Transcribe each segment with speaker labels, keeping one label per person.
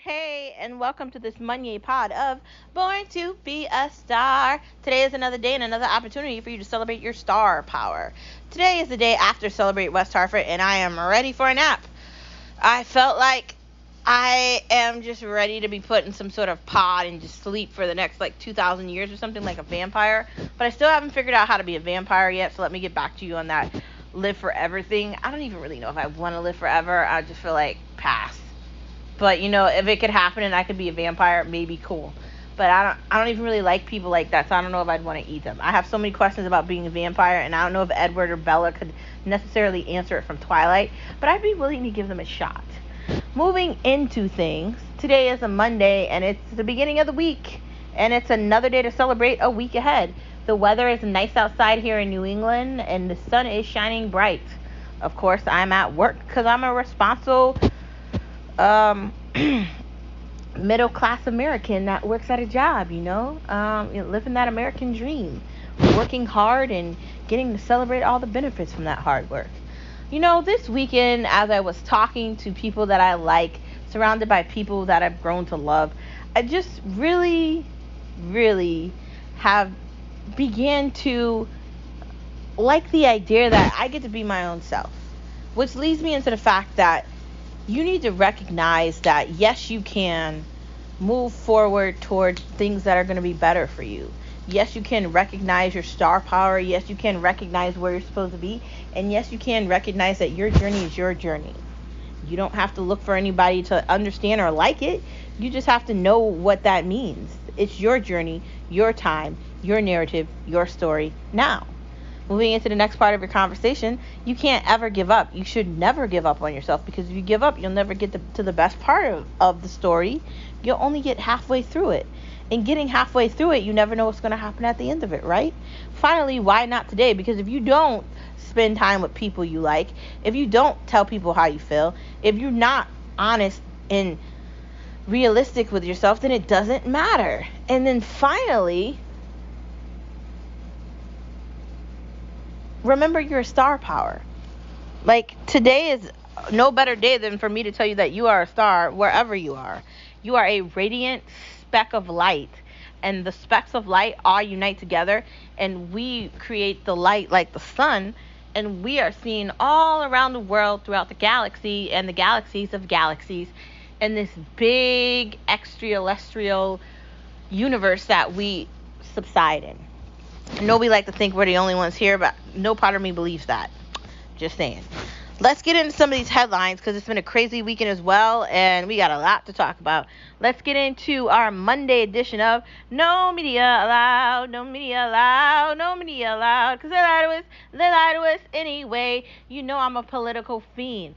Speaker 1: Hey, and welcome to this Monday pod of Born to Be a Star. Today is another day and another opportunity for you to celebrate your star power. Today is the day after Celebrate West Hartford, and I am ready for a nap. I felt like I am just ready to be put in some sort of pod and just sleep for the next 2,000 years or something like a vampire. But I still haven't figured out how to be a vampire yet, so let me get back to you on that live forever thing. I don't even really know if I want to live forever. I just feel like pass. But if it could happen and I could be a vampire, maybe cool. But I don't even really like people like that, so I don't know if I'd want to eat them. I have so many questions about being a vampire, and I don't know if Edward or Bella could necessarily answer it from Twilight, but I'd be willing to give them a shot. Moving into things, today is a Monday, and it's the beginning of the week, and it's another day to celebrate a week ahead. The weather is nice outside here in New England, and the sun is shining bright. Of course, I'm at work because I'm a responsible middle class American that works at a job, living that American dream, working hard and getting to celebrate all the benefits from that hard work. This weekend, as I was talking to people that I like, surrounded by people that I've grown to love, I just really, really have began to like the idea that I get to be my own self, which leads me into the fact that you need to recognize that, yes, you can move forward towards things that are going to be better for you. Yes, you can recognize your star power. Yes, you can recognize where you're supposed to be. And yes, you can recognize that your journey is your journey. You don't have to look for anybody to understand or like it. You just have to know what that means. It's your journey, your time, your narrative, your story now. Moving into the next part of your conversation, you can't ever give up. You should never give up on yourself, because if you give up, you'll never get to the best part of the story. You'll only get halfway through it. And getting halfway through it, you never know what's going to happen at the end of it, right? Finally, why not today? Because if you don't spend time with people you like, if you don't tell people how you feel, if you're not honest and realistic with yourself, then it doesn't matter. And then finally, remember your star power. Today is no better day than for me to tell you that you are a star wherever you are. You are a radiant speck of light, and the specks of light all unite together, and we create the light like the sun, and we are seen all around the world, throughout the galaxy and the galaxies of galaxies, in this big extraterrestrial universe that we subside in. I know we like to think we're the only ones here, but no part of me believes that. Just saying. Let's get into some of these headlines, because it's been a crazy weekend as well, and we got a lot to talk about. Let's get into our Monday edition of No Media Allowed, No Media Allowed, No Media Allowed, because they lie to us anyway. I'm a political fiend.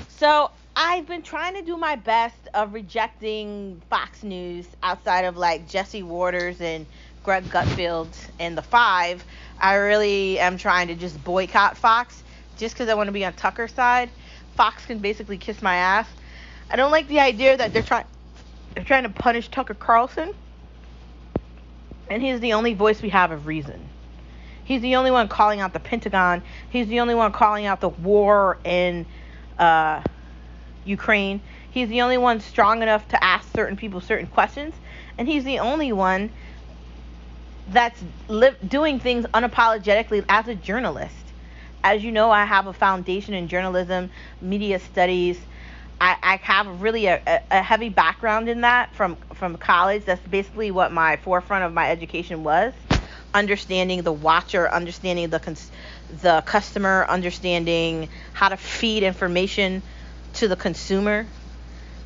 Speaker 1: So I've been trying to do my best of rejecting Fox News outside of Jesse Waters and Greg Gutfeld and the Five. I really am trying to just boycott Fox, just because I want to be on Tucker's side. Fox can basically kiss my ass. I don't like the idea that they're trying to punish Tucker Carlson, and he's the only voice we have of reason. He's the only one calling out the Pentagon. He's the only one calling out the war in Ukraine. He's the only one strong enough to ask certain people certain questions, and he's the only one that's doing things unapologetically as a journalist. As you know, I have a foundation in journalism, media studies. I have really a heavy background in that from college. That's basically what my forefront of my education was. Understanding the watcher, understanding the customer, understanding how to feed information to the consumer.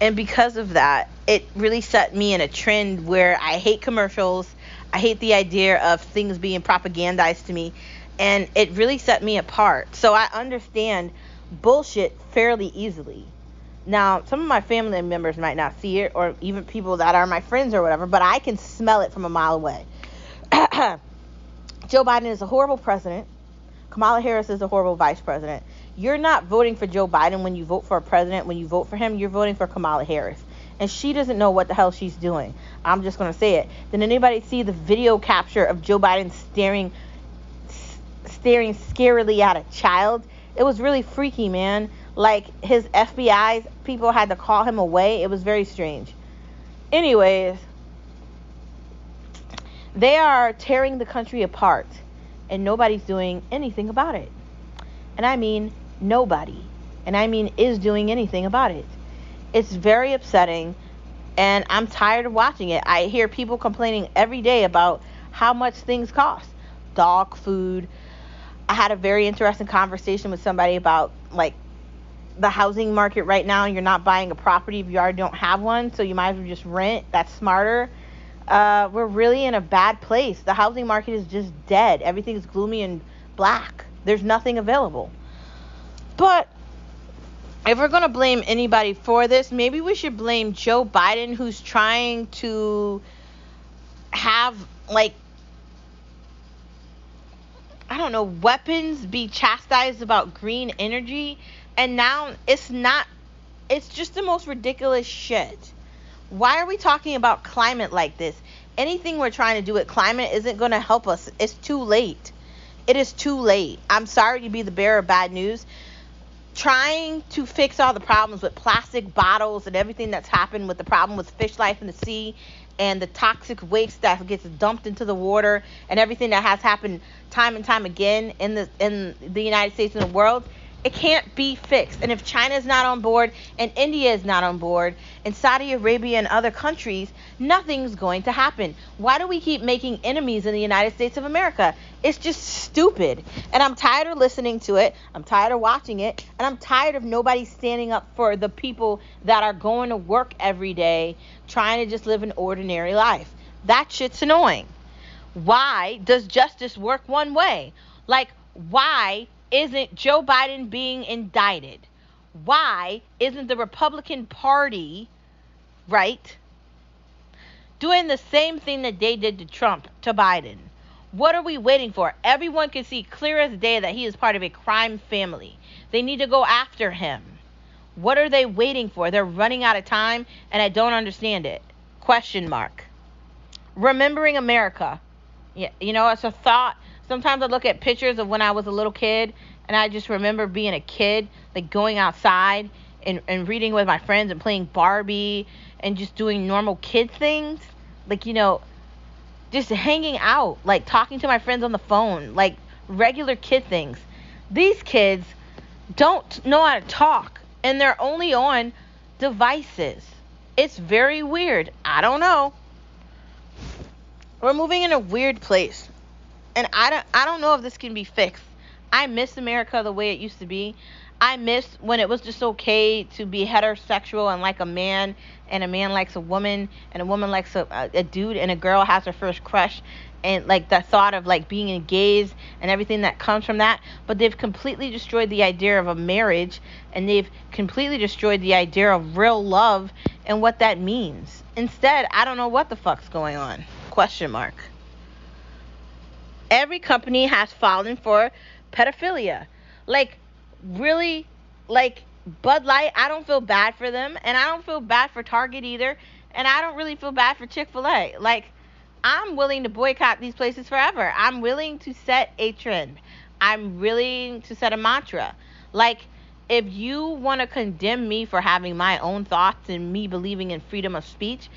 Speaker 1: And because of that, it really set me in a trend where I hate commercials. I hate the idea of things being propagandized to me, and it really set me apart. So I understand bullshit fairly easily. Now, some of my family members might not see it, or even people that are my friends or whatever, but I can smell it from a mile away. Joe Biden is a horrible president. Kamala Harris is a horrible vice president. You're not voting for Joe Biden when you vote for a president. When you vote for him, you're voting for Kamala Harris. And she doesn't know what the hell she's doing. I'm just going to say it. Did anybody see the video capture of Joe Biden staring scarily at a child? It was really freaky, man. His FBI people had to call him away. It was very strange. Anyways, they are tearing the country apart, and nobody's doing anything about it. And I mean nobody. And I mean is doing anything about it. It's very upsetting, and I'm tired of watching it. I hear people complaining every day about how much things cost. Dog food. I had a very interesting conversation with somebody about, like, the housing market right now. You're not buying a property if you already don't have one, so you might as well just rent. That's smarter. We're really in a bad place. The housing market is just dead. Everything's gloomy and black. There's nothing available. But if we're going to blame anybody for this, maybe we should blame Joe Biden, who's trying to have, like, I don't know, weapons be chastised about green energy. And now it's just the most ridiculous shit. Why are we talking about climate like this? Anything we're trying to do with climate isn't going to help us. It's too late. It is too late. I'm sorry to be the bearer of bad news. Trying to fix all the problems with plastic bottles and everything that's happened with the problem with fish life in the sea and the toxic waste that gets dumped into the water and everything that has happened time and time again in the United States and the world. It can't be fixed. And if China is not on board and India is not on board and Saudi Arabia and other countries, nothing's going to happen. Why do we keep making enemies in the United States of America? It's just stupid. And I'm tired of listening to it. I'm tired of watching it. And I'm tired of nobody standing up for the people that are going to work every day trying to just live an ordinary life. That shit's annoying. Why does justice work one way? Like, why isn't Joe Biden being indicted? Why isn't the Republican Party, right, doing the same thing that they did to Trump, to Biden? What are we waiting for? Everyone can see clear as day that he is part of a crime family. They need to go after him. What are they waiting for? They're running out of time, and I don't understand it. Question mark. Remembering America. Yeah, you know, it's a thought. Sometimes I look at pictures of when I was a little kid, and I just remember being a kid, like going outside and reading with my friends and playing Barbie and just doing normal kid things. Like, you know, just hanging out, like talking to my friends on the phone, like regular kid things. These kids don't know how to talk, and they're only on devices. It's very weird. I don't know. We're moving in a weird place. And I don't know if this can be fixed. I miss America the way it used to be. I miss when it was just okay to be heterosexual and like a man, and a man likes a woman, and a woman likes a dude, and a girl has her first crush, and like the thought of like being engaged and everything that comes from that. But they've completely destroyed the idea of a marriage, and they've completely destroyed the idea of real love and what that means. Instead, I don't know what the fuck's going on. Question mark. Every company has fallen for pedophilia. Like, really, like Bud Light, I don't feel bad for them, and I don't feel bad for Target either, and I don't really feel bad for Chick-fil-A. Like, I'm willing to boycott these places forever. I'm willing to set a trend. I'm willing to set a mantra. Like, if you want to condemn me for having my own thoughts and me believing in freedom of speech,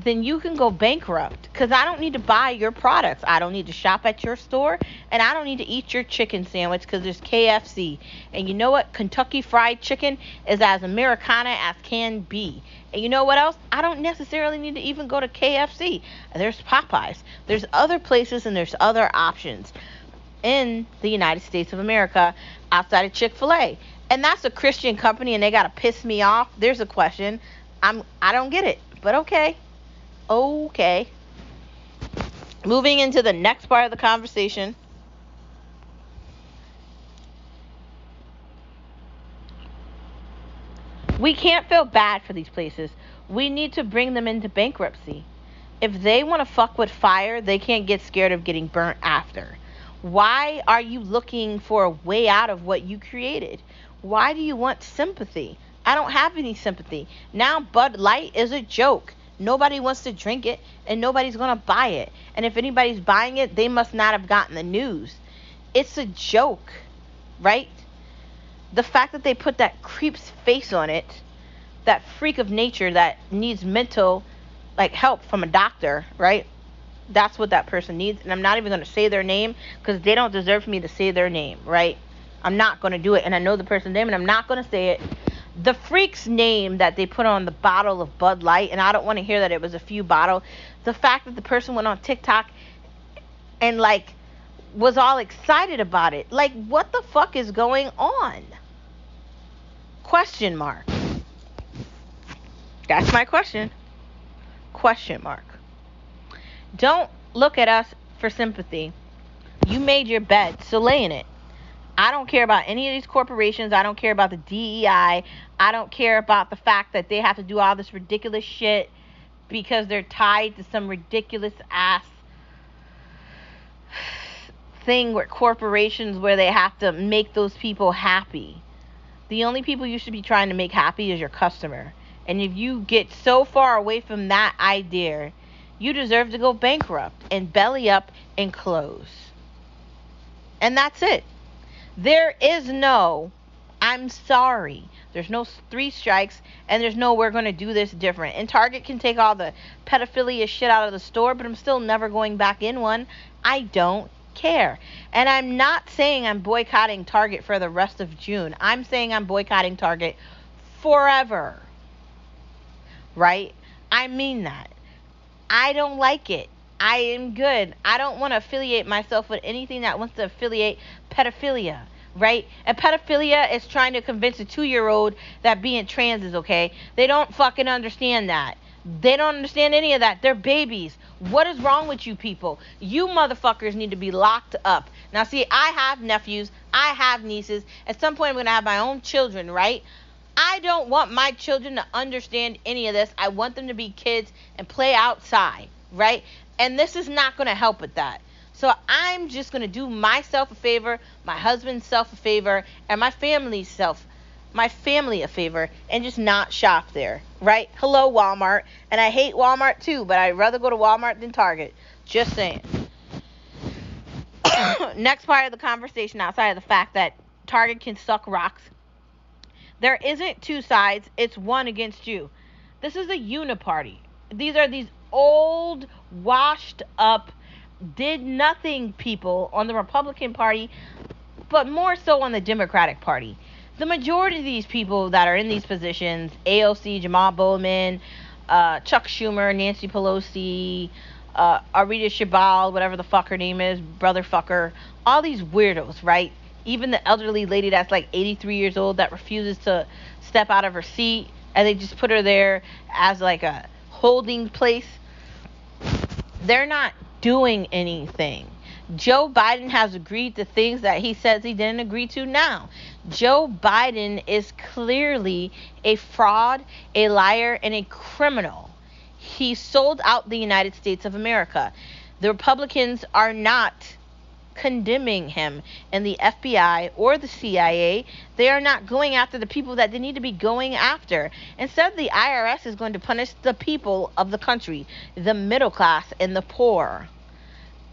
Speaker 1: then you can go bankrupt, because I don't need to buy your products. I don't need to shop at your store, and I don't need to eat your chicken sandwich because there's KFC. And you know what? Kentucky Fried Chicken is as Americana as can be. And you know what else? I don't necessarily need to even go to KFC. There's Popeyes. There's other places, and there's other options in the United States of America outside of Chick-fil-A. And that's a Christian company, and they got to piss me off. There's a question. I don't get it, but okay. Okay. Moving into the next part of the conversation. We can't feel bad for these places. We need to bring them into bankruptcy. If they want to fuck with fire, they can't get scared of getting burnt after. Why are you looking for a way out of what you created? Why do you want sympathy? I don't have any sympathy. Now Bud Light is a joke. Nobody wants to drink it, and nobody's going to buy it. And if anybody's buying it, they must not have gotten the news. It's a joke, right? The fact that they put that creep's face on it, that freak of nature that needs mental like help from a doctor, right? That's what that person needs. And I'm not even going to say their name because they don't deserve me to say their name, right? I'm not going to do it. And I know the person's name and I'm not going to say it. The freak's name that they put on the bottle of Bud Light, and I don't want to hear that it was a few bottles. The fact that the person went on TikTok and like was all excited about it. Like, what the fuck is going on? Question mark. That's my question. Question mark. Don't look at us for sympathy. You made your bed, so lay in it. I don't care about any of these corporations. I don't care about the DEI. I don't care about the fact that they have to do all this ridiculous shit because they're tied to some ridiculous ass thing where corporations where they have to make those people happy. The only people you should be trying to make happy is your customer. And if you get so far away from that idea, you deserve to go bankrupt and belly up and close. And that's it. There is no, I'm sorry. There's no 3 strikes, and there's no we're going to do this different. And Target can take all the pedophilia shit out of the store, but I'm still never going back in one. I don't care. And I'm not saying I'm boycotting Target for the rest of June. I'm saying I'm boycotting Target forever. Right? I mean that. I don't like it. I am good. I don't want to affiliate myself with anything that wants to affiliate pedophilia, right? And pedophilia is trying to convince a 2-year-old that being trans is okay. They don't fucking understand that. They don't understand any of that. They're babies. What is wrong with you people? You motherfuckers need to be locked up. Now, see, I have nephews. I have nieces. At some point, I'm going to have my own children, right? I don't want my children to understand any of this. I want them to be kids and play outside, right? And this is not going to help with that. So I'm just going to do myself a favor, my husband's self a favor, and my family a favor, and just not shop there, right? Hello, Walmart. And I hate Walmart too, but I'd rather go to Walmart than Target. Just saying. Next part of the conversation, outside of the fact that Target can suck rocks, there isn't 2 sides. It's one against you. This is a uniparty. These are these old, washed up, did nothing people on the Republican Party, but more so on the Democratic Party. The majority of these people that are in these positions, AOC, Jamal Bowman, Chuck Schumer, Nancy Pelosi, Arita Shabal, whatever the fuck her name is, brother fucker, all these weirdos, right? Even the elderly lady that's like 83 years old that refuses to step out of her seat, and they just put her there as like a holding place. They're not doing anything. Joe Biden has agreed to things that he says he didn't agree to now. Joe Biden is clearly a fraud, a liar, and a criminal. He sold out the United States of America. The Republicans are not condemning him, and the FBI or the CIA, they are not going after the people that they need to be going after. Instead, the IRS is going to punish the people of the country, the middle class and the poor.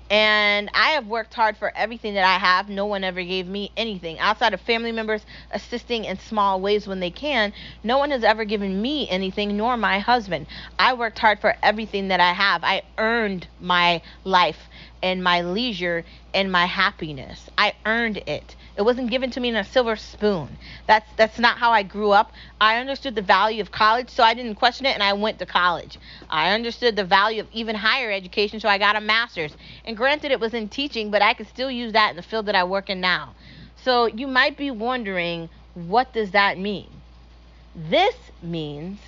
Speaker 1: And I have worked hard for everything that I have. No one ever gave me anything. Outside of family members assisting in small ways when they can, no one has ever given me anything, nor my husband. I worked hard for everything that I have. I earned my life and my leisure and my happiness. I earned it. It wasn't given to me in a silver spoon. That's not how I grew up. I understood the value of college, so I didn't question it, and I went to college. I understood the value of even higher education, so I got a master's. And granted, it was in teaching, but I could still use that in the field that I work in now. So you might be wondering, what does that mean? This means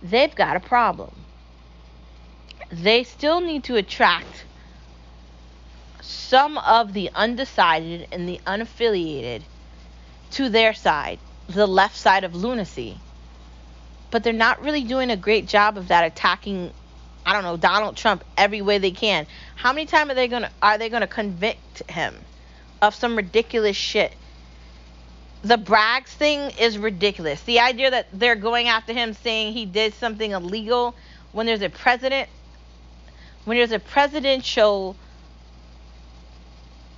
Speaker 1: they've got a problem. They still need to attract some of the undecided and the unaffiliated to their side, the left side of lunacy. But they're not really doing a great job of that, attacking, I don't know, Donald Trump every way they can. How many times are they gonna convict him of some ridiculous shit? The Braggs thing is ridiculous. The idea that they're going after him saying he did something illegal when there's a presidential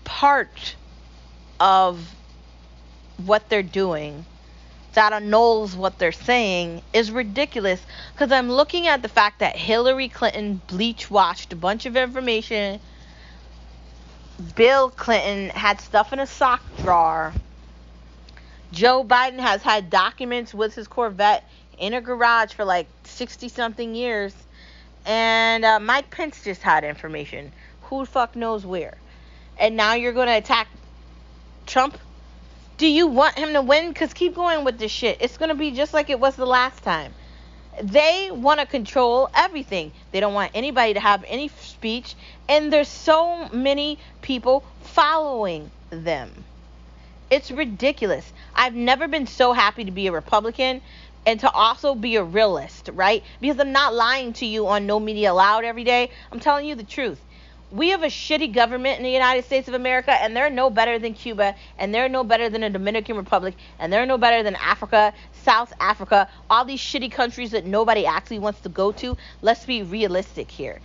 Speaker 1: part of what they're doing that annuls what they're saying is ridiculous, because I'm looking at the fact that Hillary Clinton bleach washed a bunch of information. Bill Clinton had stuff in a sock drawer. Joe Biden has had documents with his Corvette in a garage for like 60 something years. And Mike Pence just had information. Who the fuck knows where? And now you're going to attack Trump? Do you want him to win? Because keep going with this shit. It's going to be just like it was the last time. They want to control everything. They don't want anybody to have any speech. And there's so many people following them. It's ridiculous. I've never been so happy to be a Republican and to also be a realist, right? Because I'm not lying to you on No Media Allowed every day. I'm telling you the truth. We have a shitty government in the United States of America, and they're no better than Cuba, and they're no better than the Dominican Republic, and they're no better than Africa, South Africa, all these shitty countries that nobody actually wants to go to. Let's be realistic here.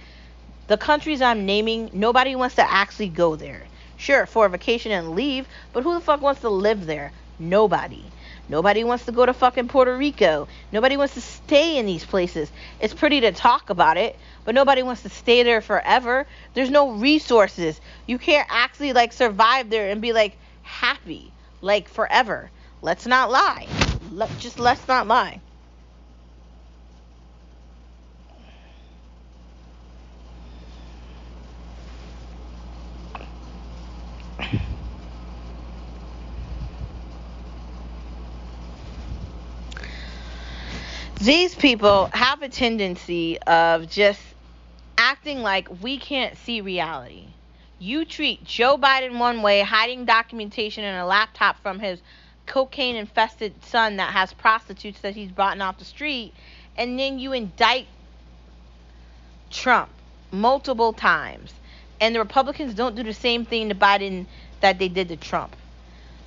Speaker 1: The countries I'm naming, nobody wants to actually go there. Sure, for a vacation and leave, but who the fuck wants to live there? Nobody. Nobody wants to go to fucking Puerto Rico. Nobody wants to stay in these places. It's pretty to talk about it, but nobody wants to stay there forever. There's no resources. You can't actually like survive there and be like happy like forever. Let's not lie. Let's not lie. These people have a tendency of just acting like we can't see reality. You treat Joe Biden one way, hiding documentation in a laptop from his cocaine-infested son that has prostitutes that he's brought off the street, and then you indict Trump multiple times. And the Republicans don't do the same thing to Biden that they did to Trump.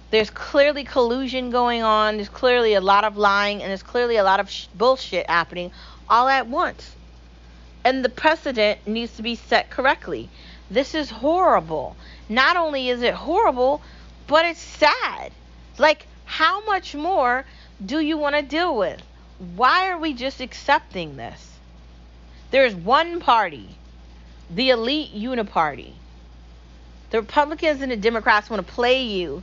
Speaker 1: There's clearly collusion going on. There's clearly a lot of lying. And there's clearly a lot of bullshit happening all at once. And the precedent needs to be set correctly. This is horrible. Not only is it horrible, but it's sad. Like, how much more do you want to deal with? Why are we just accepting this? There's one party, the elite uniparty. The Republicans and the Democrats want to play you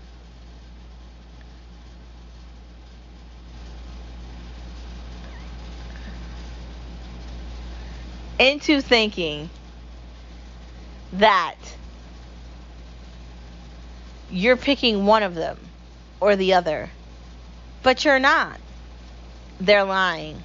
Speaker 1: into thinking that you're picking one of them or the other. But you're not. They're lying.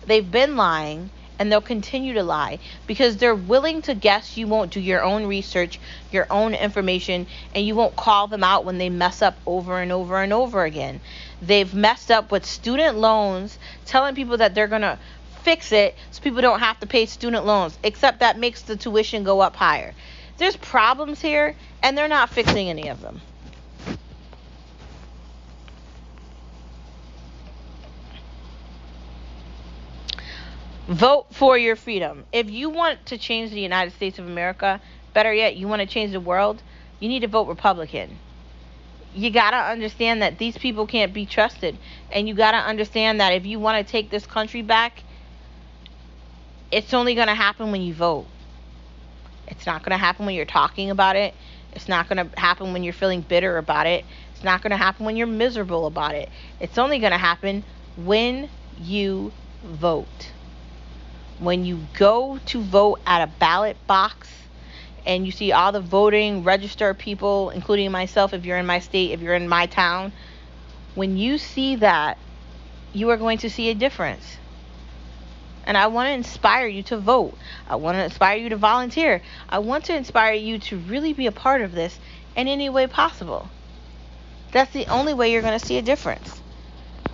Speaker 1: They've been lying, and they'll continue to lie because they're willing to guess you won't do your own research, your own information, and you won't call them out when they mess up over and over and over again. They've messed up with student loans, telling people that they're going to fix it so people don't have to pay student loans, except that makes the tuition go up higher. There's problems here, and they're not fixing any of them. Vote for your freedom. If you want to change the United States of America, better yet, you want to change the world, you need to vote Republican. You got to understand that these people can't be trusted. And you got to understand that if you want to take this country back, it's only going to happen when you vote. It's not going to happen when you're talking about it. It's not going to happen when you're feeling bitter about it. It's not going to happen when you're miserable about it. It's only going to happen when you vote. When you go to vote at a ballot box and you see all the voting registered people, including myself, if you're in my state, if you're in my town, when you see that, you are going to see a difference. And I want to inspire you to vote. I want to inspire you to volunteer. I want to inspire you to really be a part of this in any way possible. That's the only way you're going to see a difference.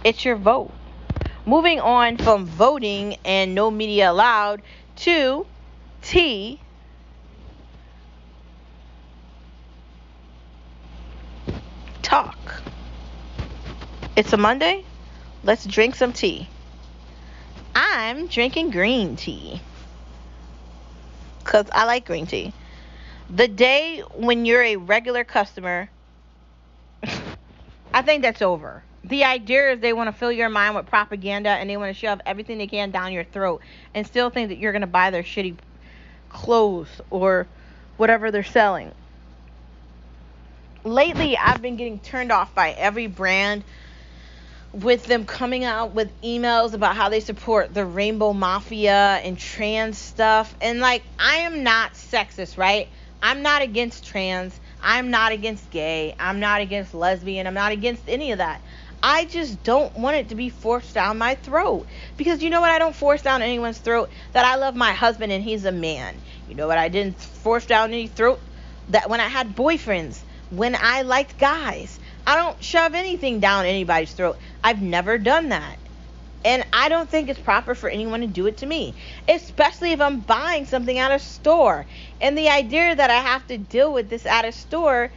Speaker 1: It's your vote. Moving on from voting and No Media Allowed to tea. Talk. It's a Monday. Let's drink some tea. I'm drinking green tea because I like green tea. The day when you're a regular customer, I think that's over. The idea is they want to fill your mind with propaganda and they want to shove everything they can down your throat and still think that you're going to buy their shitty clothes or whatever they're selling. Lately, I've been getting turned off by every brand with them coming out with emails about how they support the rainbow mafia and trans stuff. And like, I am not sexist, right? I'm not against trans. I'm not against gay. I'm not against lesbian. I'm not against any of that. I just don't want it to be forced down my throat. Because you know what? I don't force down anyone's throat that I love my husband and he's a man. You know what? I didn't force down any throat that when I had boyfriends, when I liked guys. I don't shove anything down anybody's throat. I've never done that. And I don't think it's proper for anyone to do it to me. Especially if I'm buying something at a store. And the idea that I have to deal with this at a store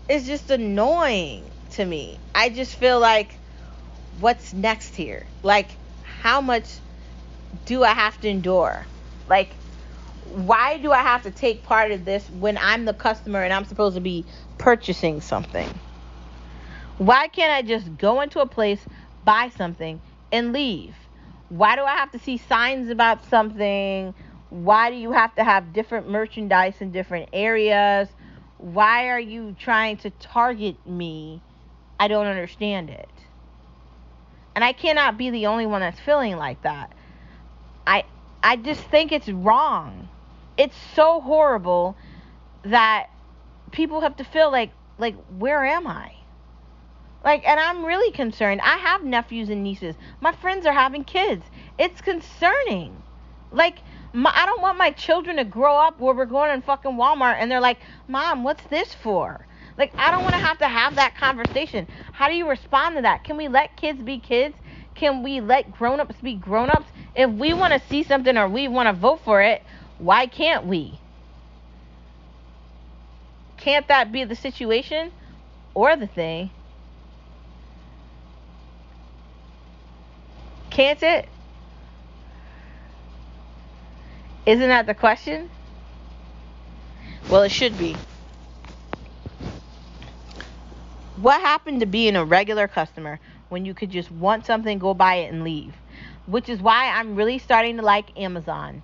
Speaker 1: is just annoying to me. I just feel like, what's next here? Like, how much do I have to endure? Like, why do I have to take part of this when I'm the customer and I'm supposed to be purchasing something? Why can't I just go into a place, buy something, and leave? Why do I have to see signs about something? Why do you have to have different merchandise in different areas? Why are you trying to target me? I don't understand it. And I cannot be the only one that's feeling like that. I just think it's wrong. It's so horrible that people have to feel like where am I? Like, and I'm really concerned. I have nephews and nieces. My friends are having kids. It's concerning. Like, I don't want my children to grow up where we're going in fucking Walmart and they're like, Mom, what's this for? Like, I don't want to have that conversation. How do you respond to that? Can we let kids be kids? Can we let grown-ups be grown-ups? If we want to see something or we want to vote for it, why can't we? Can't that be the situation or the thing? Can't it? Isn't that the question? Well, it should be. What happened to being a regular customer when you could just want something, go buy it, and leave? Which is why I'm really starting to like Amazon.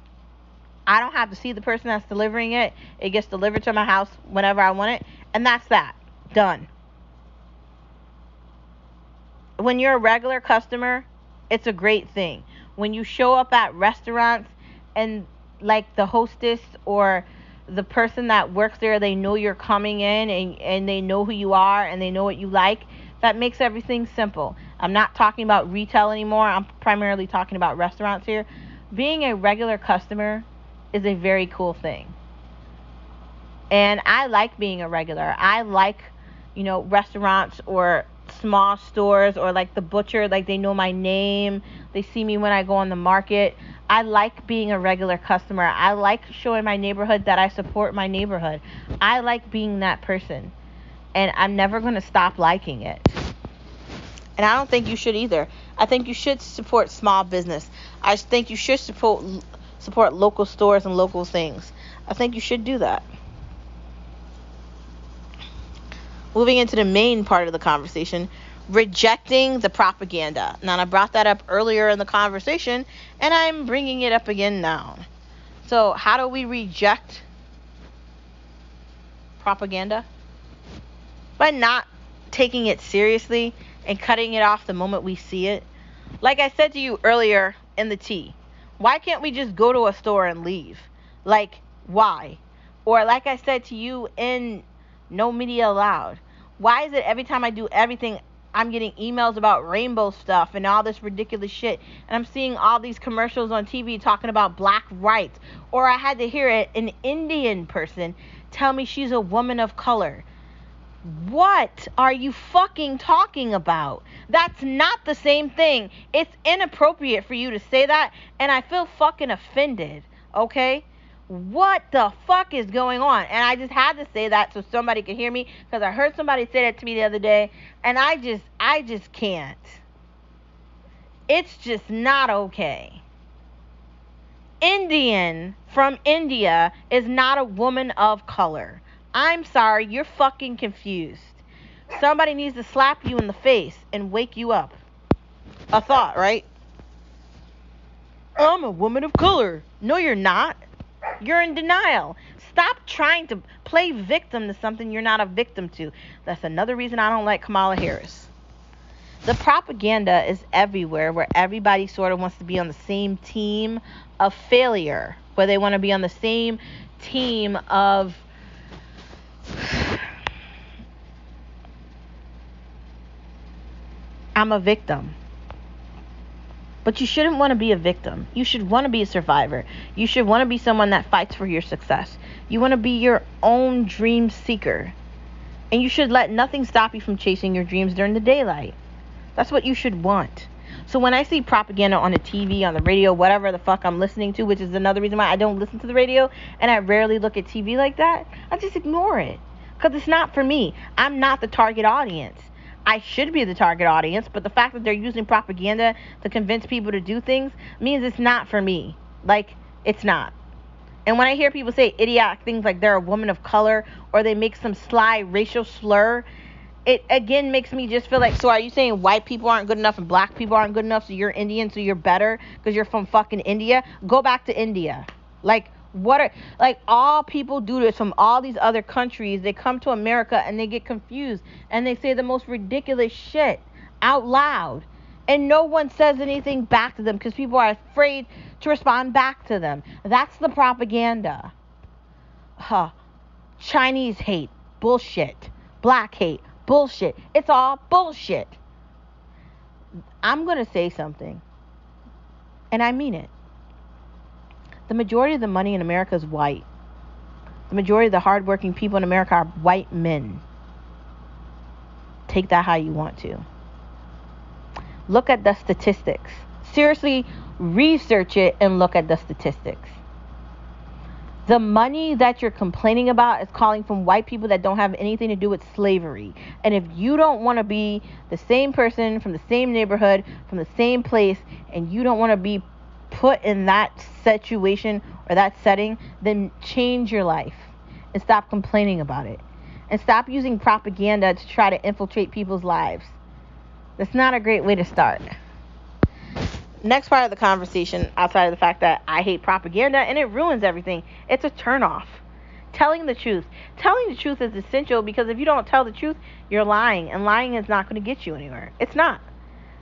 Speaker 1: I don't have to see the person that's delivering it. It gets delivered to my house whenever I want it. And that's that. Done. When you're a regular customer, it's a great thing. When you show up at restaurants and like the hostess or the person that works there, they know you're coming in and they know who you are and they know what you like, that makes everything simple. I'm not talking about retail anymore. I'm primarily talking about restaurants here. Being a regular customer is a very cool thing. And I like being a regular. I like, restaurants or small stores or like the butcher, like they know my name. They see me when I go on the market. I like being a regular customer. I like showing my neighborhood that I support my neighborhood. I like being that person. And I'm never going to stop liking it. And I don't think you should either. I think you should support small business. I think you should support local stores and local things. I think you should do that. Moving into the main part of the conversation, rejecting the propaganda. Now, I brought that up earlier in the conversation, and I'm bringing it up again now. So, how do we reject propaganda? By not taking it seriously and cutting it off the moment we see it. Like I said to you earlier in the tea, why can't we just go to a store and leave? Like, why? Or like I said to you in No Media Allowed, why is it every time I do everything, I'm getting emails about rainbow stuff and all this ridiculous shit, and I'm seeing all these commercials on TV talking about black rights, or I had to hear an Indian person tell me she's a woman of color. What are you fucking talking about? That's not the same thing. It's inappropriate for you to say that, and I feel fucking offended, okay? What the fuck is going on? And I just had to say that so somebody could hear me, because I heard somebody say that to me the other day, and I just can't. It's just not okay. Indian from India is not a woman of color. I'm sorry, you're fucking confused. Somebody needs to slap you in the face and wake you up. A thought, right? I'm a woman of color. No, you're not. You're in denial. Stop trying to play victim to something you're not a victim to. That's another reason I don't like Kamala Harris. The propaganda is everywhere, where everybody sort of wants to be on the same team of failure, where they want to be on the same team of I'm a victim. But you shouldn't want to be a victim. You should want to be a survivor. You should want to be someone that fights for your success. You want to be your own dream seeker. And you should let nothing stop you from chasing your dreams during the daylight. That's what you should want. So when I see propaganda on the TV, on the radio, whatever the fuck I'm listening to, which is another reason why I don't listen to the radio and I rarely look at TV like that, I just ignore it. Because it's not for me. I'm not the target audience. I should be the target audience, but the fact that they're using propaganda to convince people to do things means it's not for me. Like, it's not. And when I hear people say idiotic things like they're a woman of color, or they make some sly racial slur, it again makes me just feel like, so are you saying white people aren't good enough and black people aren't good enough, so you're Indian, so you're better because you're from fucking India? Go back to India. All people do this from all these other countries. They come to America and they get confused and they say the most ridiculous shit out loud, and no one says anything back to them because people are afraid to respond back to them. That's the propaganda. Chinese hate, bullshit. Black hate, bullshit. It's all bullshit. I'm gonna say something, and I mean it. The majority of the money in America is white. The majority of the hardworking people in America are white men. Take that how you want to. Look at the statistics. Seriously, research it and look at the statistics. The money that you're complaining about is calling from white people that don't have anything to do with slavery. And if you don't want to be the same person from the same neighborhood, from the same place, and you don't want to be put in that situation or that setting, then change your life and stop complaining about it, and stop using propaganda to try to infiltrate people's lives. That's not a great way to start. Next part of the conversation, outside of the fact that I hate propaganda and it ruins everything, it's a turnoff. Telling the truth. Telling the truth is essential, because if you don't tell the truth, you're lying, and lying is not going to get you anywhere. It's not.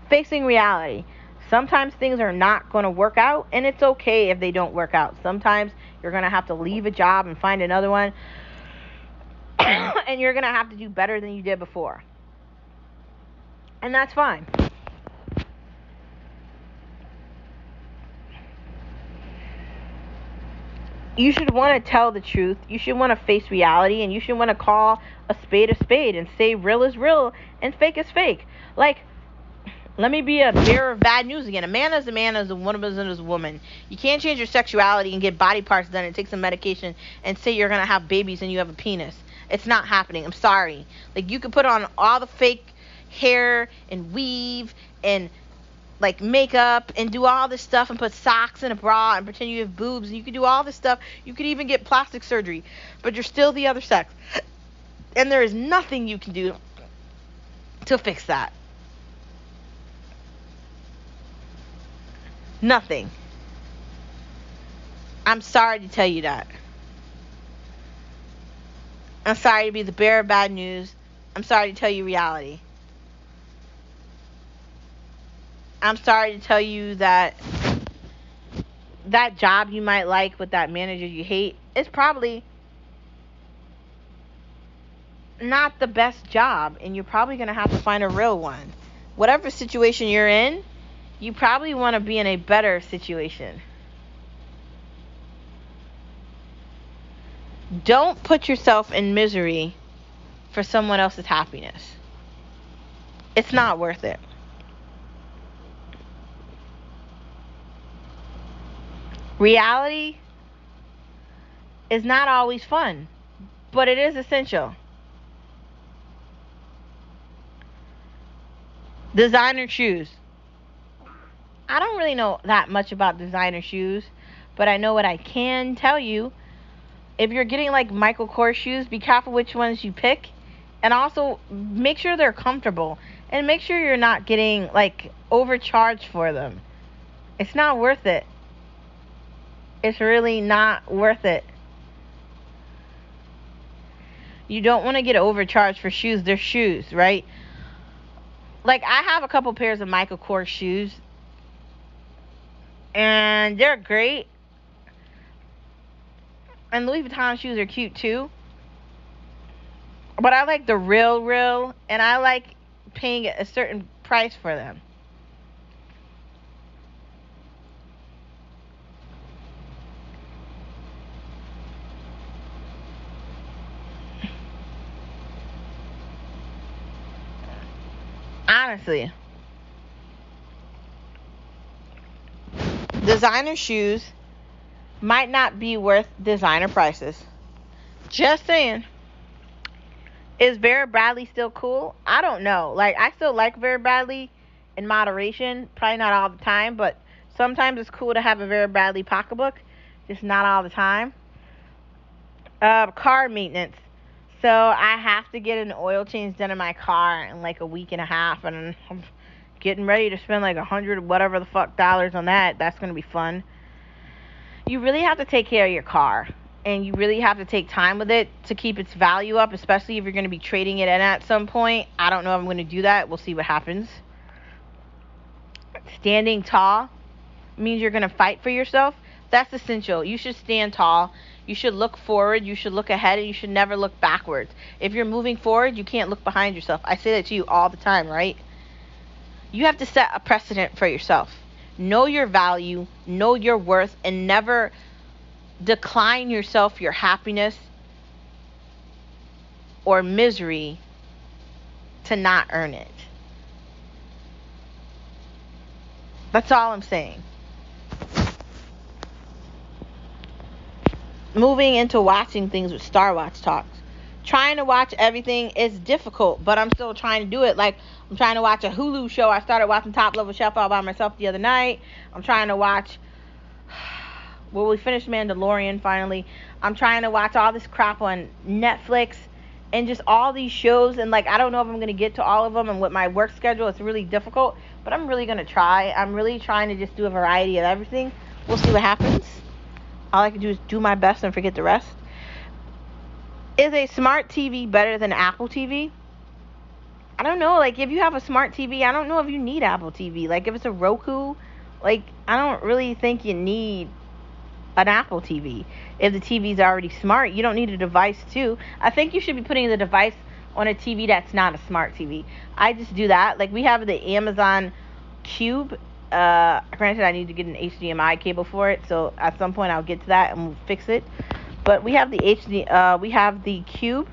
Speaker 1: Facing reality. Sometimes things are not going to work out, and it's okay if they don't work out. Sometimes you're going to have to leave a job and find another one, and you're going to have to do better than you did before. And that's fine. You should want to tell the truth. You should want to face reality, and you should want to call a spade and say real is real and fake is fake. Like, let me be a bearer of bad news again. A man is a man, as a woman is a woman. You can't change your sexuality and get body parts done and take some medication and say you're going to have babies and you have a penis. It's not happening. I'm sorry. Like, you could put on all the fake hair and weave and like makeup and do all this stuff and put socks in a bra and pretend you have boobs, and you could do all this stuff. You could even get plastic surgery, but you're still the other sex. And there is nothing you can do to fix that. Nothing. I'm sorry to tell you that. I'm sorry to be the bearer of bad news. I'm sorry to tell you reality. I'm sorry to tell you that that job you might like with that manager you hate is probably not the best job, and you're probably going to have to find a real one. Whatever situation you're in, you probably want to be in a better situation. Don't put yourself in misery for someone else's happiness. It's not worth it. Reality is not always fun, but it is essential. Designer shoes. I don't really know that much about designer shoes, but I know what I can tell you. If you're getting like Michael Kors shoes, be careful which ones you pick, And also make sure they're comfortable, and make sure you're not getting like overcharged for them. It's not worth it. It's really not worth it. You don't want to get overcharged for shoes. They're shoes, right? Like, I have a couple pairs of Michael Kors shoes, and they're great. And Louis Vuitton shoes are cute too. But I like the real, and I like paying a certain price for them. Honestly, designer shoes might not be worth designer prices. Just saying. Is Vera Bradley still cool? I don't know. Like, I still like Vera Bradley in moderation. Probably not all the time, but sometimes it's cool to have a Vera Bradley pocketbook. Just not all the time. Car maintenance. So I have to get an oil change done in my car in like a week and a half, and I'm getting ready to spend like $100 whatever the fuck dollars on that. That's gonna be fun. You really have to take care of your car, and you really have to take time with it to keep its value up, especially if you're going to be trading it in at some point. I don't know if I'm going to do that. We'll see what happens. Standing tall means you're going to fight for yourself. That's essential. You should stand tall. You should look forward. You should look ahead, and you should never look backwards. If you're moving forward, you can't look behind yourself. I say that to you all the time, right? You have to set a precedent for yourself. Know your value, know your worth, and never decline yourself your happiness or misery to not earn it. That's all I'm saying. Moving into watching things with Star Watch Talks. Trying to watch everything is difficult, but I'm still trying to do it. Like, I'm trying to watch a Hulu show. I started watching Top Level Chef all by myself the other night. I'm trying to watch... Well, we finished Mandalorian finally. I'm trying to watch all this crap on Netflix and just all these shows. And, like, I don't know if I'm going to get to all of them. And with my work schedule, it's really difficult. But I'm really going to try. I'm really trying to just do a variety of everything. We'll see what happens. All I can do is do my best and forget the rest. Is a smart TV better than Apple TV? I don't know. Like, if you have a smart TV, I don't know if you need Apple TV. Like, if it's a Roku, like, I don't really think you need an Apple TV. If the TV's already smart, you don't need a device too. I think you should be putting the device on a TV that's not a smart TV. I just do that. Like, we have the Amazon Cube. Granted, I need to get an HDMI cable for it, so at some point I'll get to that and we'll fix it. But we have we have the Cube,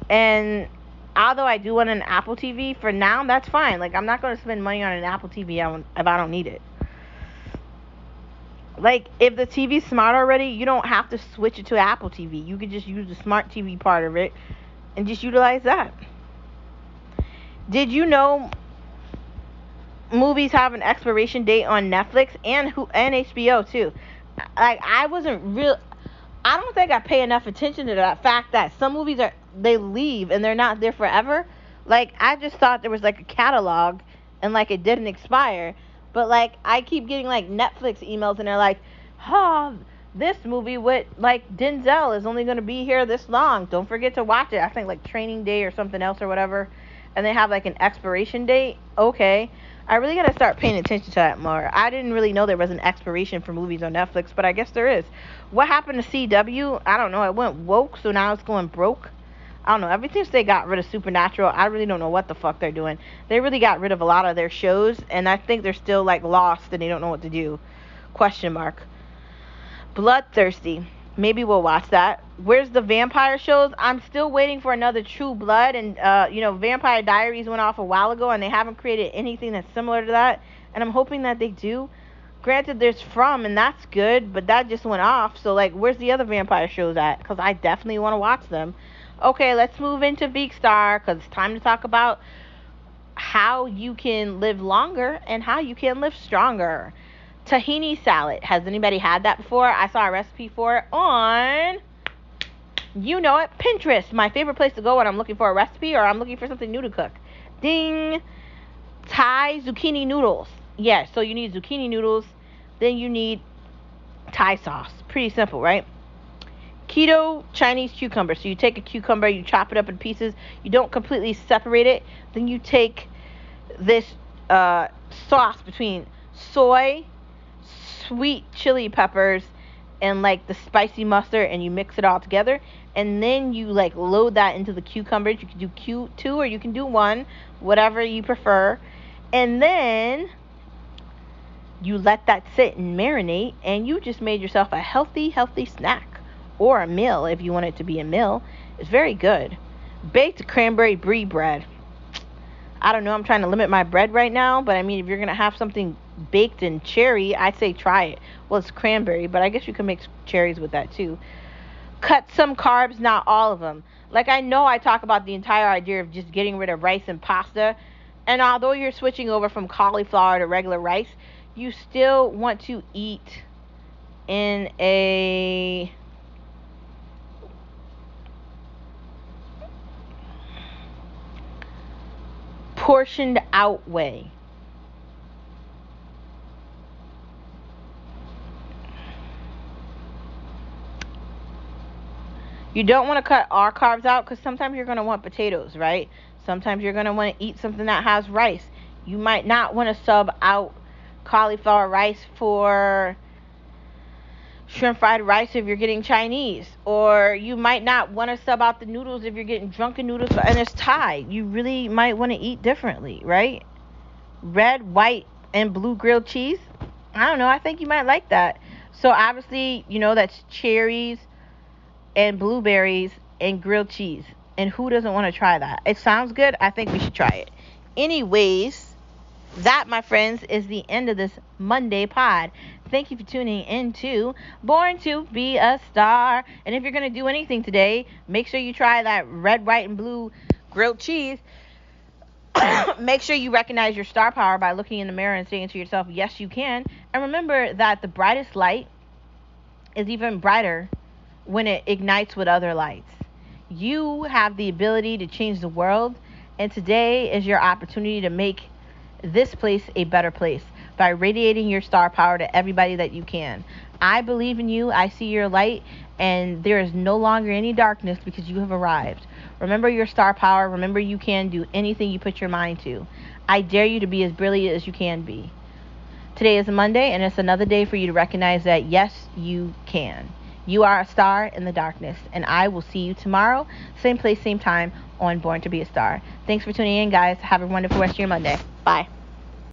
Speaker 1: and although I do want an Apple TV, for now that's fine. Like, I'm not going to spend money on an Apple TV if I don't need it. Like, if the TV's smart already, you don't have to switch it to Apple TV. You could just use the smart TV part of it and just utilize that. Did you know movies have an expiration date on Netflix and HBO too? Like, I don't think I pay enough attention to that fact that some movies they leave and they're not there forever. Like, I just thought there was like a catalog and like it didn't expire. But, like, I keep getting, like, Netflix emails, and they're like, this movie with, like, Denzel is only going to be here this long. Don't forget to watch it. I think, like, Training Day or something else or whatever. And they have, like, an expiration date. Okay. I really got to start paying attention to that more. I didn't really know there was an expiration for movies on Netflix, but I guess there is. What happened to CW? I don't know. It went woke, so now it's going broke. I don't know. Ever since they got rid of Supernatural, I really don't know what the fuck they're doing. They really got rid of a lot of their shows, and I think they're still, like, lost and they don't know what to do. Question mark. Bloodthirsty. Maybe we'll watch that. Where's the vampire shows? I'm still waiting for another True Blood, and, Vampire Diaries went off a while ago, and they haven't created anything that's similar to that, and I'm hoping that they do. Granted, there's From, and that's good, but that just went off, so, like, where's the other vampire shows at? Because I definitely want to watch them. Okay, let's move into Veekstar, because it's time to talk about how you can live longer and how you can live stronger. Tahini salad. Has anybody had that before? I saw a recipe for it on You know it. Pinterest, my favorite place to go when I'm looking for a recipe or I'm looking for something new to cook. Ding. Thai zucchini noodles. Yes, so you need zucchini noodles. Then you need Thai sauce. Pretty simple, right? Keto Chinese cucumber. So you take a cucumber, you chop it up in pieces. You don't completely separate it. Then you take this sauce between soy, sweet chili peppers, and like the spicy mustard, and you mix it all together. And then you like load that into the cucumbers. You can do two or you can do one, whatever you prefer. And then you let that sit and marinate, and you just made yourself a healthy snack. Or a meal if you want it to be a meal. It's very good. Baked cranberry brie bread. I don't know, I'm trying to limit my bread right now, but I mean, if you're going to have something baked in cherry, I'd say try it. Well, it's cranberry, but I guess you can make cherries with that too. Cut some carbs, not all of them. Like, I know I talk about the entire idea of just getting rid of rice and pasta, and although you're switching over from cauliflower to regular rice, you still want to eat in a portioned out way. You don't want to cut all carbs out because sometimes you're going to want potatoes, right? Sometimes you're going to want to eat something that has rice. You might not want to sub out cauliflower rice for shrimp fried rice if you're getting Chinese, or you might not want to sub out the noodles if you're getting drunken noodles and it's Thai. You really might want to eat differently, right? Red, white, and blue grilled cheese. I don't know, I think you might like that. So obviously, you know, that's cherries and blueberries and grilled cheese, and who doesn't want to try that? It sounds good. I think we should try it. Anyways, that, my friends, is the end of this Monday pod. Thank you for tuning in to Born to Be a Star. And if you're going to do anything today, make sure you try that red, white, and blue grilled cheese. Make sure you recognize your star power by looking in the mirror and saying to yourself, yes, you can. And remember that the brightest light is even brighter when it ignites with other lights. You have the ability to change the world, and today is your opportunity to make this place a better place by radiating your star power to everybody that you can. I believe in you. I see your light, and there is no longer any darkness because you have arrived. Remember your star power. Remember you can do anything you put your mind to. I dare you to be as brilliant as you can be. Today is a Monday, and it's another day for you to recognize that, yes, you can. You are a star in the darkness, and I will see you tomorrow, same place, same time, on Born to Be a Star. Thanks for tuning in, guys. Have a wonderful rest of your Monday. Bye.